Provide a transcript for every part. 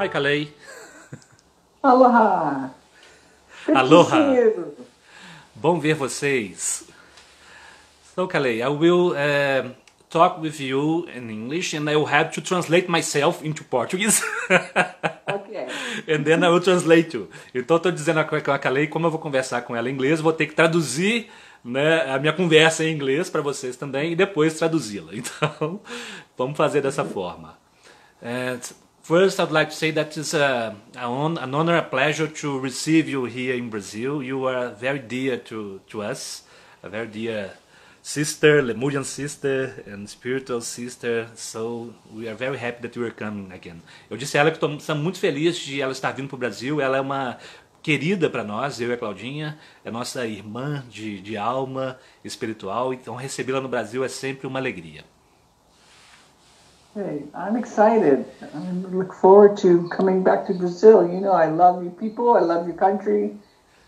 Hi, Kalei. Aloha. Good to see Aloha. you. Bom ver vocês. So, Kalei, I will talk with you in English and I will have to translate myself into Portuguese. Okay. And then I will translate you. Então, eu estou dizendo com a Kalei, como eu vou conversar com ela em inglês, vou ter que traduzir, né, a minha conversa em inglês para vocês também e depois traduzi-la. Então, vamos fazer dessa forma. And first, I'd like to say that it's an honor, a pleasure to receive you here in Brazil. You are very dear to us, a very dear sister, Lemurian sister and spiritual sister. So we are very happy that you are coming again. Eu disse a ela que estamos muito felizes de ela estar vindo para o Brasil. Ela é uma querida para nós, eu e a Claudinha, é nossa irmã de alma espiritual. Então recebê-la no Brasil é sempre uma alegria. Hey, I'm excited. I look forward to coming back to Brazil. You know, I love you people. I love your country.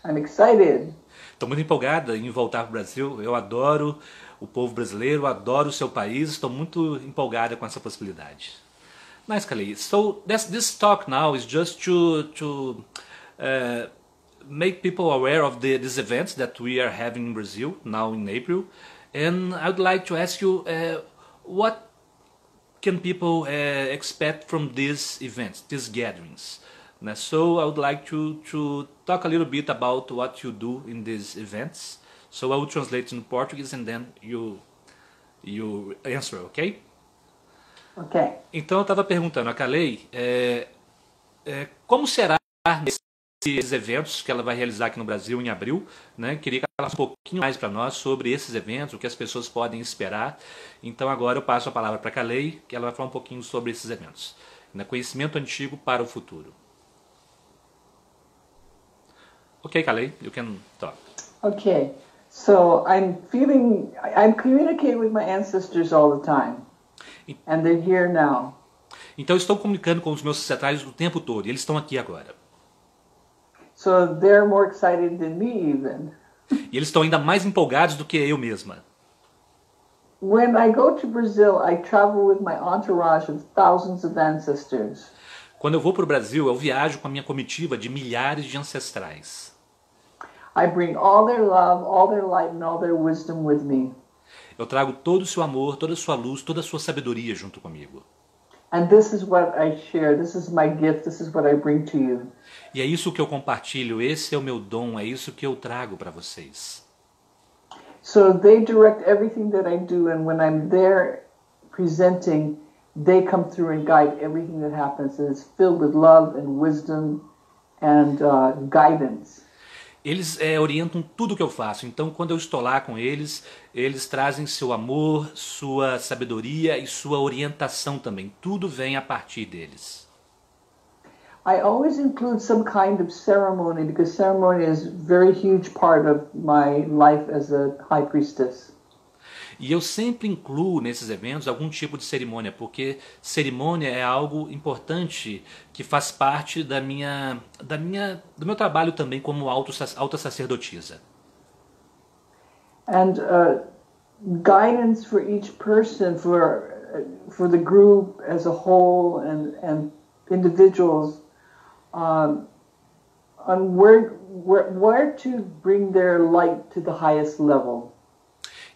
I'm excited. Estou muito empolgada em voltar para o Brasil. Eu adoro o povo brasileiro, adoro o seu país. Estou muito empolgada com essa possibilidade. Nice, Kalei. So this talk now is just to make people aware of these events that we are having in Brazil now in April. And I would like to ask you what can people expect from these events, these gatherings? So I would like to talk a little bit about what you do in these events. So I will translate in Portuguese and then you answer, okay? Okay. Então eu estava perguntando a Kalei como será esses eventos que ela vai realizar aqui no Brasil em abril, né? Queria que ela falasse um pouquinho mais para nós sobre esses eventos, o que as pessoas podem esperar. Então agora eu passo a palavra para a Kalei, que ela vai falar um pouquinho sobre esses eventos. Conhecimento antigo para o futuro. Okay, Kalei, you can talk. Okay. So I'm communicating with my ancestors all the time. And they're here now. Então eu estou comunicando com os meus ancestrais o tempo todo, e eles estão aqui agora. So they're more excited than me even. E eles estão ainda mais empolgados do que eu mesma. When I go to Brazil, I travel with my entourage of thousands of ancestors. Quando eu vou para o Brasil, eu viajo com a minha comitiva de milhares de ancestrais. I bring all their love, all their light, and all their wisdom with me. Eu trago todo o seu amor, toda a sua luz, toda a sua sabedoria junto comigo. And this is what I share. This is my gift. This is what I bring to you. E é isso que eu compartilho, esse é o meu dom, é isso que eu trago para vocês. So they direct everything that I do, and when I'm there presenting, they come through and guide everything that happens. And it's filled with love and wisdom and guidance. Eles orientam tudo que eu faço, então quando eu estou lá com eles, eles trazem seu amor, sua sabedoria e sua orientação também. Tudo vem a partir deles. I always include some kind of ceremony because ceremony is a very huge part of my life as a high priestess. E eu sempre incluo nesses eventos algum tipo de cerimônia, porque cerimônia é algo importante que faz parte do meu trabalho também como alta sacerdotisa. And guidance for each person, for the group as a whole, and individuals on where to bring their light to the highest level.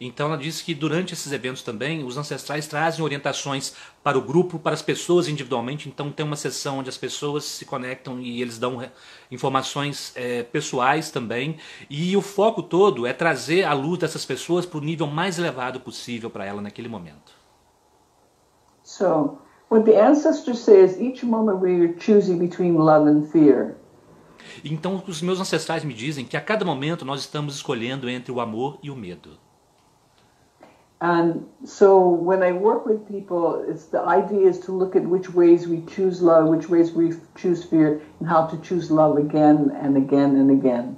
Então ela disse que durante esses eventos também os ancestrais trazem orientações para o grupo, para as pessoas individualmente. Então tem uma sessão onde as pessoas se conectam e eles dão informações pessoais também. E o foco todo é trazer a luz dessas pessoas para o nível mais elevado possível para ela naquele momento. So, what the ancestors say is each moment we are choosing between love and fear. Então os meus ancestrais me dizem que a cada momento nós estamos escolhendo entre o amor e o medo. And so when I work with people, the idea is to look at which ways we choose love, which ways we choose fear, and how to choose love again and again and again.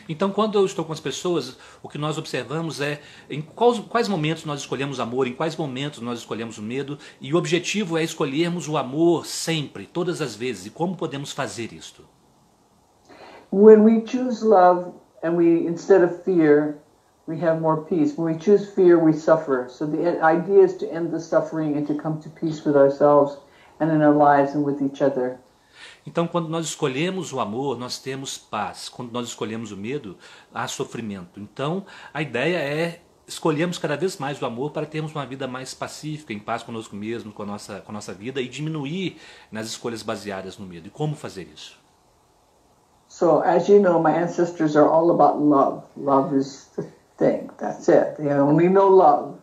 Então, quando eu estou com as pessoas, o que nós observamos é em quais momentos nós escolhemos amor, em quais momentos nós escolhemos o medo, e o objetivo é escolhermos o amor sempre, todas as vezes. E como podemos fazer isto? When we choose love and instead of fear, we have more peace. When we choose fear, we suffer. So the idea is to end the suffering and to come to peace with ourselves and in our lives and with each other. Então, quando nós escolhemos o amor, nós temos paz. Quando nós escolhemos o medo, há sofrimento. Então, a ideia é escolhermos cada vez mais o amor para termos uma vida mais pacífica, em paz conosco mesmo, com a nossa vida, e diminuir nas escolhas baseadas no medo. E como fazer isso? So, as you know, my ancestors are all about love. Love is the thing. That's it. They only know love.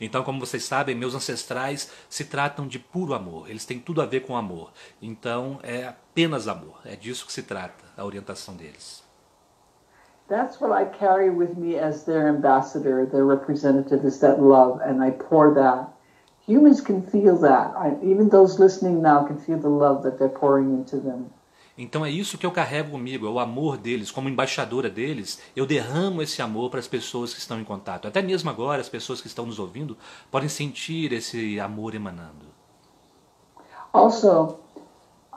Então, como vocês sabem, meus ancestrais se tratam de puro amor. Eles têm tudo a ver com amor. Então, é apenas amor. É disso que se trata, a orientação deles. That's what I carry with me as their ambassador, their representative, is that love, and I pour that. Humans can feel that. Even those listening now can feel the love that they're pouring into them. Então é isso que eu carrego comigo, é o amor deles. Como embaixadora deles, eu derramo esse amor para as pessoas que estão em contato. Até mesmo agora, as pessoas que estão nos ouvindo podem sentir esse amor emanando. Also,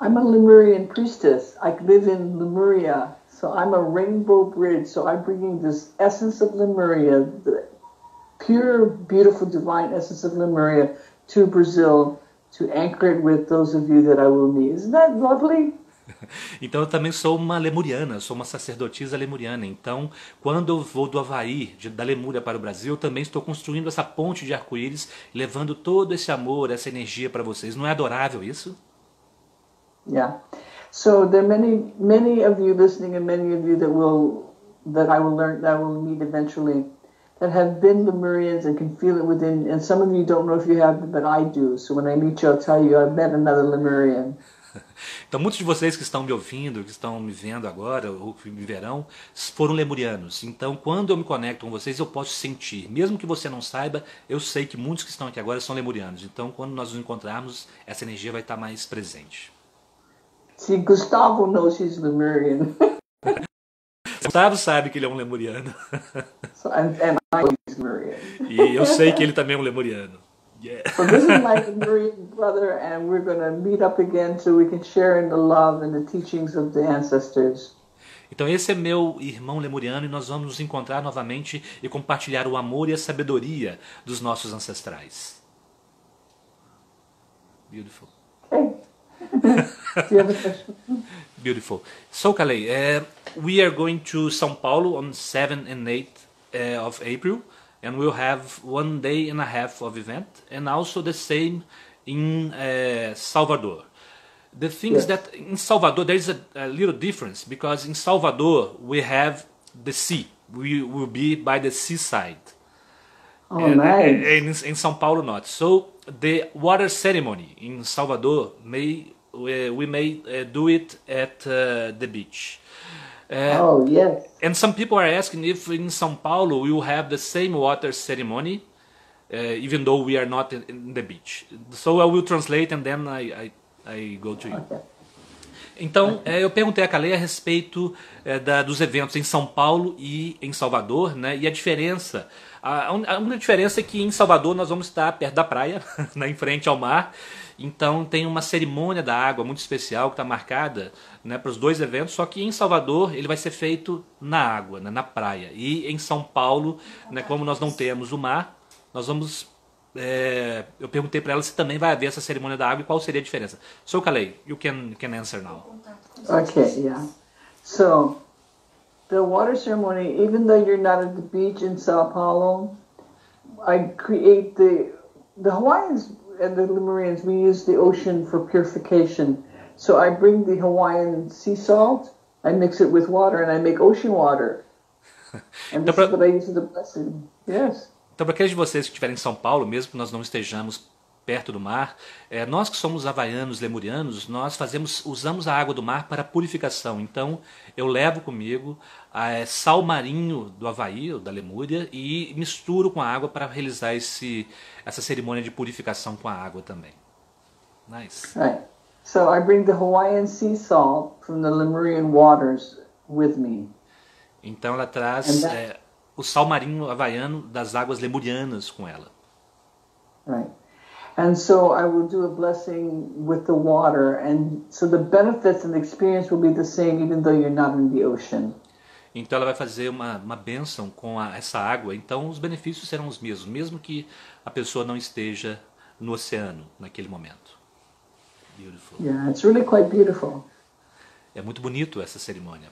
I'm a Lemurian priestess. I live in Lemuria, so I'm a rainbow bridge. So I'm bringing this essence of Lemuria, the pure, beautiful, divine essence of Lemuria, to Brazil to anchor it with those of you that I will meet. Isn't that lovely? Então eu também sou uma lemuriana, sou uma sacerdotisa lemuriana. Então, quando eu vou do Havaí, da Lemúria para o Brasil, eu também estou construindo essa ponte de arco-íris, levando todo esse amor, essa energia para vocês. Não é adorável isso? Yeah. So there are many of you listening, and many of you that I will meet eventually, that have been Lemurians and can feel it within. And some of you don't know if you have, but I do. So when I meet you, I'll tell you I've met another Lemurian. Então muitos de vocês que estão me ouvindo, que estão me vendo agora, ou que me verão, foram lemurianos. Então quando eu me conecto com vocês, eu posso sentir. Mesmo que você não saiba, eu sei que muitos que estão aqui agora são lemurianos. Então quando nós nos encontrarmos, essa energia vai estar mais presente. See, Gustavo knows he's Lemurian. Gustavo sabe que ele é um lemuriano. So, and I know he's Lemurian. E eu sei que ele também é um lemuriano. Yeah. So this is my Lemurian brother, and we're going to meet up again so we can share in the love and the teachings of the ancestors. Então esse é meu irmão lemuriano e nós vamos nos encontrar novamente e compartilhar o amor e a sabedoria dos nossos ancestrais. Beautiful. Okay. Do you have a question? Beautiful. So Kalei, we are going to São Paulo on 7 and 8 of April. And we'll have 1 day and a half of event, and also the same in Salvador. The thing is that in Salvador there is a little difference, because in Salvador we have the sea. We will be by the seaside. Oh, nice. And in São Paulo not. So the water ceremony in Salvador we may do it at the beach. Oh, yes. And some people are asking if in São Paulo we will have the same water ceremony, even though we are not in the beach. So I will translate and then I go to you. Okay. Então, eu perguntei a Kalei a respeito dos eventos em São Paulo e em Salvador, né? E a diferença, a única diferença é que em Salvador nós vamos estar perto da praia, né, em frente ao mar. Então tem uma cerimônia da água muito especial que está marcada, né, para os dois eventos, só que em Salvador ele vai ser feito na água, né, na praia. E em São Paulo, né, como nós não temos o mar, nós vamos... eu perguntei para ela se também vai haver essa cerimônia da água e qual seria a diferença. So Kalei, you can answer now. Okay, yeah. So, the water ceremony, even though you're not at the beach in Sao Paulo, I create the Hawaiians and the Lemurians, we use the ocean for purification. So I bring the Hawaiian sea salt, I mix it with water, and I make ocean water. And this is what I use as a blessing. Yes. Então, para aqueles de vocês que estiverem em São Paulo, mesmo que nós não estejamos perto do mar, nós que somos havaianos, lemurianos, nós usamos a água do mar para purificação. Então, eu levo comigo sal marinho do Havaí, ou da Lemúria, e misturo com a água para realizar essa cerimônia de purificação com a água também. Nice. Right. So I bring the Hawaiian sea salt from the Lemurian waters with me. Então, ela traz o sal marinho havaiano das águas lemurianas com ela. Right. And so I will do a blessing with the water, and so the benefits and the experience will be the same even though you're not in the ocean. Então ela vai fazer uma bênção com essa água, então os benefícios serão os mesmos, mesmo que a pessoa não esteja no oceano naquele momento. Beautiful. Yeah, it's really quite beautiful. É muito bonito essa cerimônia.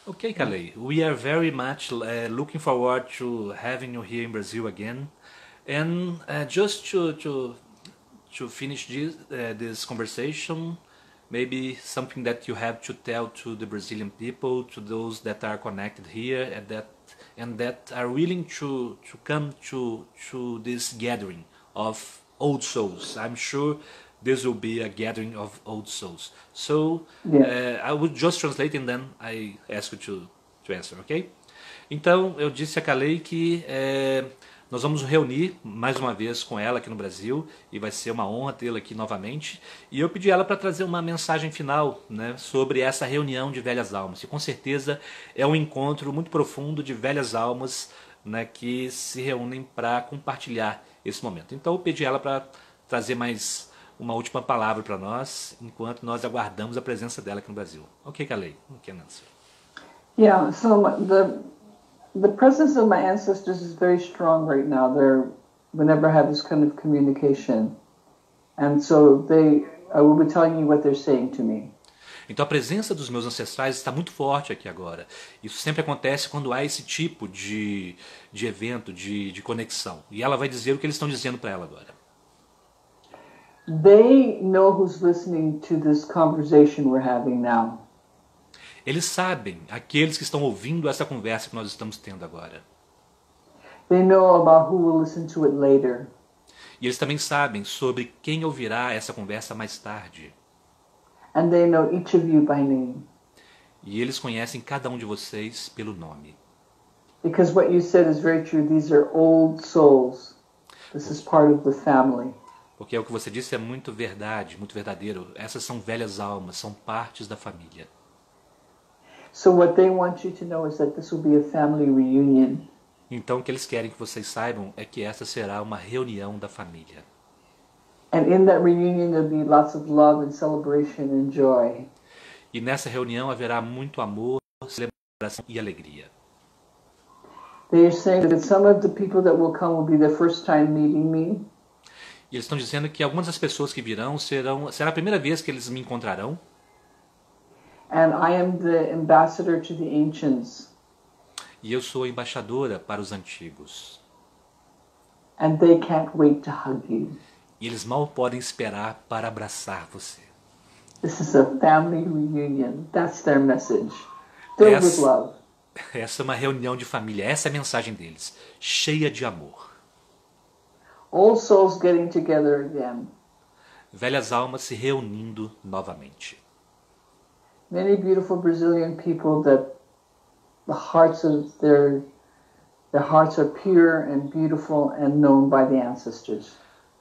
Okay, Kalei, we are very much looking forward to having you here in Brazil again. And just to finish this conversation, maybe something that you have to tell to the Brazilian people, to those that are connected here and that are willing to come to this gathering of old souls. I'm sure this will be a gathering of old souls. So I would just translate and then I ask you to answer, ok? Então eu disse a Kalei que nós vamos nos reunir mais uma vez com ela aqui no Brasil e vai ser uma honra tê-la aqui novamente. E eu pedi ela para trazer uma mensagem final, né, sobre essa reunião de velhas almas. E com certeza é um encontro muito profundo de velhas almas, né, que se reúnem para compartilhar esse momento. Então eu pedi ela para trazer mais uma última palavra para nós, enquanto nós aguardamos a presença dela aqui no Brasil. Ok, Kalei? Ok, Nancy. Yeah, so the presence of my ancestors is very strong right now. Whenever I have this kind of communication. And so I will be telling you what they're saying to me. Então a presença dos meus ancestrais está muito forte aqui agora. Isso sempre acontece quando há esse tipo de evento, de conexão. E ela vai dizer o que eles estão dizendo para ela agora. They know who's listening to this conversation we're having now. Eles sabem, aqueles que estão ouvindo essa conversa que nós estamos tendo agora. They know about who will listen to it later. E eles também sabem sobre quem ouvirá essa conversa mais tarde. And they know each of you by name. E eles conhecem cada um de vocês pelo nome. Because what you said is very true. These are old souls. This is part of the family. Porque o que você disse é muito verdade, muito verdadeiro. Essas são velhas almas, são partes da família. So what they want you to know is that this will be a family reunion. Então o que eles querem que vocês saibam é que essa será uma reunião da família. And in that reunion there'll be lots of love and celebration and joy. E nessa reunião haverá muito amor, celebração e alegria. They are saying that some of the people that will come will be their first time meeting me. E eles estão dizendo que algumas das pessoas que virão será a primeira vez que eles me encontrarão. And I am the ambassador to the ancients. E eu sou embaixadora para os antigos. And they can't wait to hug you. E eles mal podem esperar para abraçar você. This is a family reunion. That's their message. Filled with love. Essa é uma reunião de família. Essa é a mensagem deles. Cheia de amor. Old souls getting together again. Velhas almas se reunindo novamente. Many beautiful Brazilian people that the hearts of their hearts are pure and beautiful and known by the ancestors.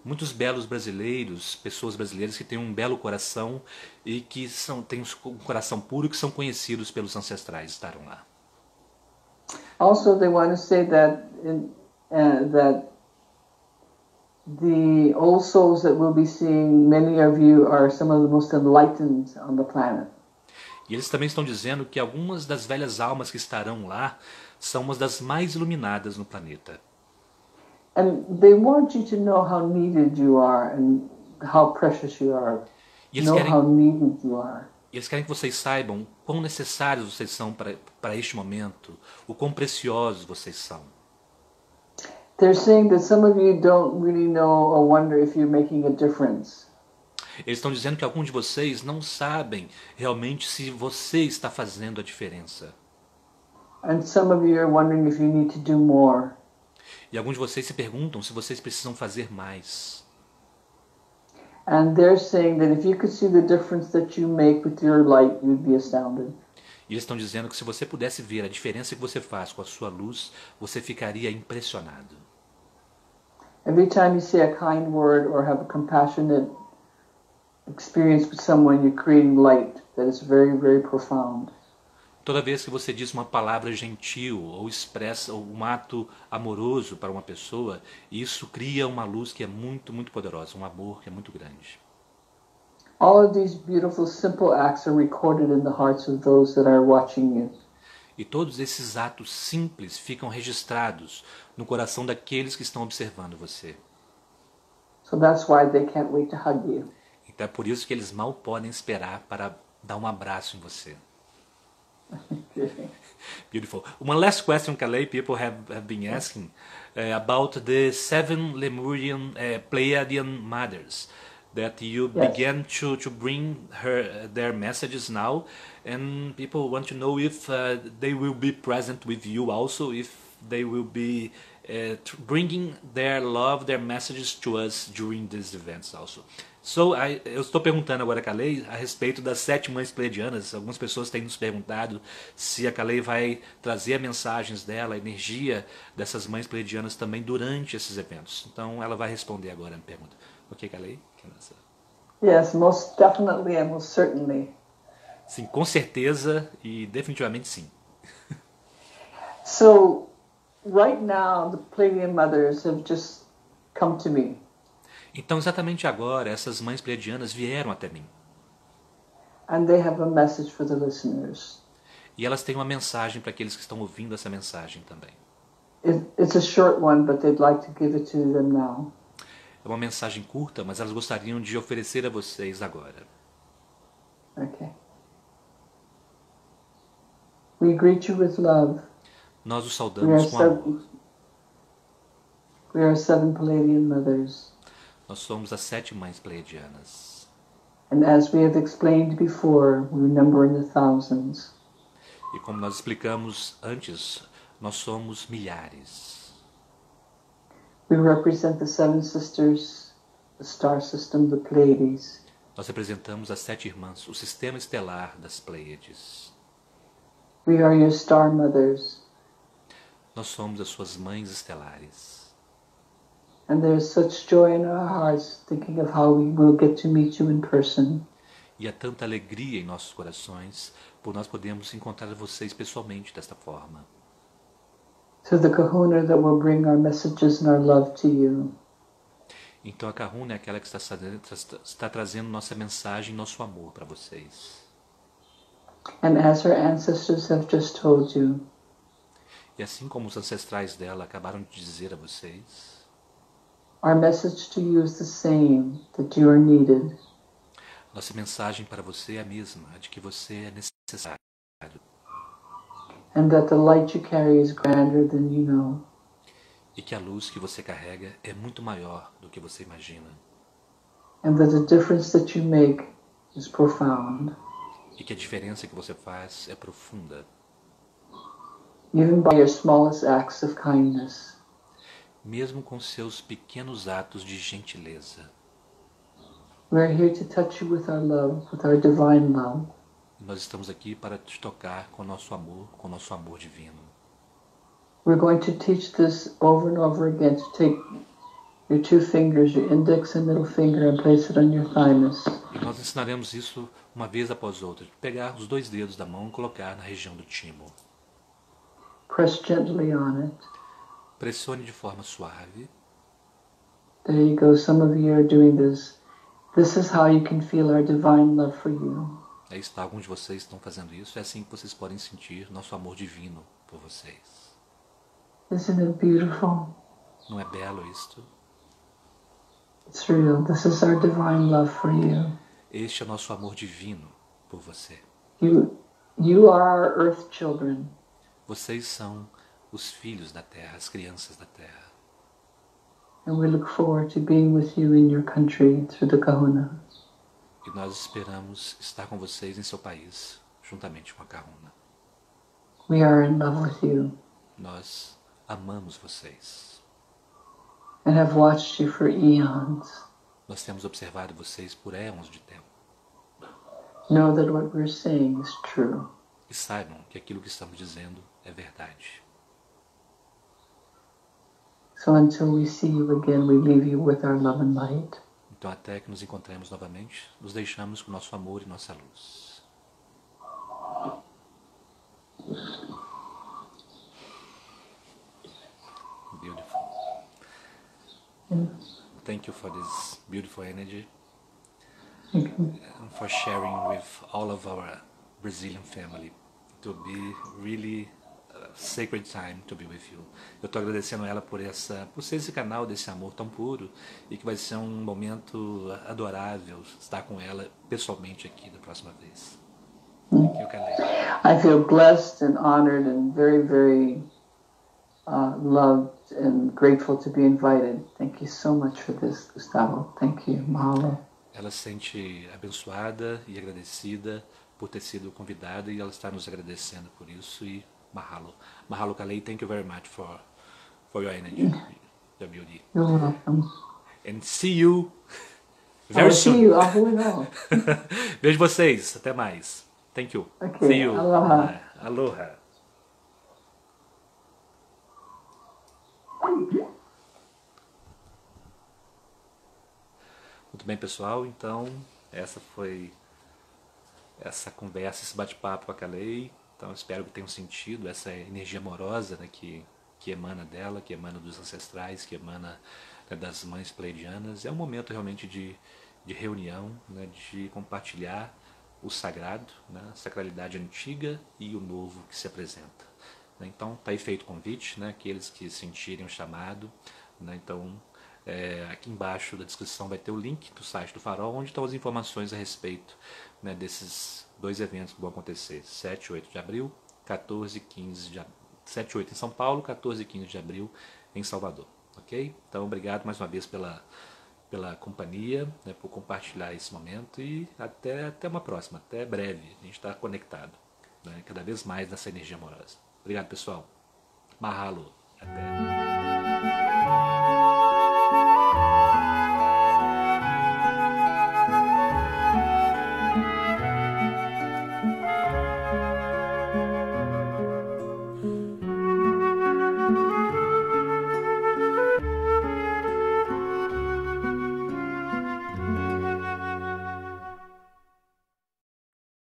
Muitos belos brasileiros, pessoas brasileiras que têm um belo coração e que têm um coração puro, que são conhecidos pelos ancestrais, estarão lá. Also, they want to say that that the old souls that we'll be seeing, many of you are some of the most enlightened on the planet. E eles também estão dizendo que algumas das velhas almas que estarão lá são umas das mais iluminadas no planeta. And they want you to know how needed you are and how precious you are. How needed you are. E eles querem que vocês saibam quão necessários vocês são para este momento, o quão preciosos vocês são. They're saying that some of you don't really know or wonder if you're making a difference. Eles estão dizendo que alguns de vocês não sabem realmente se você está fazendo a diferença. And some of you are wondering if you need to do more. E alguns de vocês se perguntam se vocês precisam fazer mais. And they're saying that if you could see the difference that you make with your light, you'd be astounded. E eles estão dizendo que se você pudesse ver a diferença que você faz com a sua luz, você ficaria impressionado. Every time you say a kind word or have a compassionate experience with someone, you're creating light that is very, very profound. Toda vez que você diz uma palavra gentil ou expressa um ato amoroso para uma pessoa, isso cria uma luz que é muito, muito poderosa, um amor que é muito grande. All of these beautiful, simple acts are recorded in the hearts of those that are watching you. E todos esses atos simples ficam registrados no coração daqueles que estão observando você. So that's why they can't wait to hug you. Então é por isso que eles mal podem esperar para dar um abraço em você. Beautiful. One last question, Kalei. People have been asking about the 7 Lemurian Pleiadian mothers that you began to bring their messages now, and people want to know if they will be present with you also, if they will be bringing their love, their messages to us during these events also. So, eu estou perguntando agora a Kalei a respeito das 7 mães pleiadianas. Algumas pessoas têm nos perguntado se a Kalei vai trazer mensagens dela, a energia dessas mães pleiadianas também durante esses eventos. Então ela vai responder agora a pergunta. Ok, Kalei? Yes, most definitely and most certainly. Sim, com certeza e definitivamente sim. So, right now, the Pleiadian mothers have just come to me. Então, exatamente agora, essas mães pleiadianas vieram até mim. And they have a message for the listeners. E elas têm uma mensagem para aqueles que estão ouvindo essa mensagem também. It's a short one, but they'd like to give it to them now. É uma mensagem curta, mas elas gostariam de oferecer a vocês agora. Okay. We greet you with love. Nós os saudamos com amor. We are 7 Pleiadian mothers. Nós somos as 7 mães pleiadianas. And as we have explained before, we number in the thousands. E como nós explicamos antes, nós somos milhares. We represent the 7 sisters, the star system, the Pleiades. Nós representamos as 7 irmãs, o sistema estelar das Pleiades. We are your star mothers. Nós somos as suas mães estelares. And there is such joy in our hearts thinking of how we will get to meet you in person. E há tanta alegria em nossos corações por nós podermos encontrar vocês pessoalmente desta forma. So the Kahuna that will bring our messages and our love to you. Então a Kahuna é aquela que está trazendo nossa mensagem, nosso amor para vocês. And as her ancestors have just told you, e assim como os ancestrais dela acabaram de dizer a vocês, our message to you is the same, that you are needed. Nossa mensagem para você é a mesma, a de que você é necessário. And that the light you carry is grander than you know. E que a luz que você carrega é muito maior do que você imagina. And that the difference that you make is profound. E que a diferença que você faz é profunda. Even by your smallest acts of kindness. Mesmo com seus pequenos atos de gentileza. We are here to touch you with our love, with our divine love. Nós estamos aqui para te tocar com nosso amor divino. We're going to teach this over and over again, to take your 2 fingers, your index and middle finger, and place it on your thymus. E nós ensinaremos isso uma vez após outra. Pegar os 2 dedos da mão e colocar na região do timo. Press gently on it. Pressione de forma suave. There you go. Some of you are doing this. This is how you can feel our divine love for you. Aí está, alguns de vocês estão fazendo isso. É assim que vocês podem sentir nosso amor divino por vocês. Isn't it beautiful? Não é belo isto? It's real. This is our divine love for you. Este é o nosso amor divino por você. You are our earth children. Vocês são os filhos da terra, as crianças da terra. And we look forward to being with you in your country through the Kahuna. E nós esperamos estar com vocês em seu país, juntamente com a Kahuna. We are in love with you. Nós amamos vocês. And have watched you for eons. Nós temos observado vocês por éons de tempo. Know that what we're saying is true. E saibam que aquilo que estamos dizendo é verdade. So until we see you again, we leave you with our love and light. Então até que nos encontremos novamente, nos deixamos com nosso amor e nossa luz. Beautiful. Thank you for this beautiful energy. Thank you. And for sharing with all of our Brazilian family. It will be really sacred time to be with you. Eu estou agradecendo ela por ser esse canal desse amor tão puro e que vai ser um momento adorável estar com ela pessoalmente aqui da próxima vez. Thank you, Kalei. I feel blessed and honored and very, very loved and grateful to be invited. Thank you so much for this, Gustavo. Thank you. Mahalo. Ela se sente abençoada e agradecida por ter sido convidada e ela está nos agradecendo por isso e mahalo. Mahalo, Kalei. Thank you very much for your energy, your beauty. You're welcome. And see you very soon. See you. Aloha. Vejo vocês. Até mais. Thank you. Okay. See you. Aloha. Aloha. Muito bem, pessoal. Então, essa foi essa conversa, esse bate-papo com a Kalei. Então, espero que tenham sentido essa energia amorosa, né, que emana dela, que emana dos ancestrais, que emana, né, das mães pleiadianas. É um momento realmente de reunião, né, de compartilhar o sagrado, né, a sacralidade antiga e o novo que se apresenta. Então, está aí feito o convite, né, aqueles que sentirem o chamado. Né, então, aqui embaixo da descrição vai ter o link do site do Farol, onde estão as informações a respeito, né, desses 2 eventos que vão acontecer, 7 e 8 de abril, 14 e 15 de abril. 7 e 8 em São Paulo, 14 e 15 de abril em Salvador. Ok? Então, obrigado mais uma vez pela companhia, né, por compartilhar esse momento e até uma próxima, até breve. A gente está conectado, né, cada vez mais nessa energia amorosa. Obrigado, pessoal. Mahalo. Até.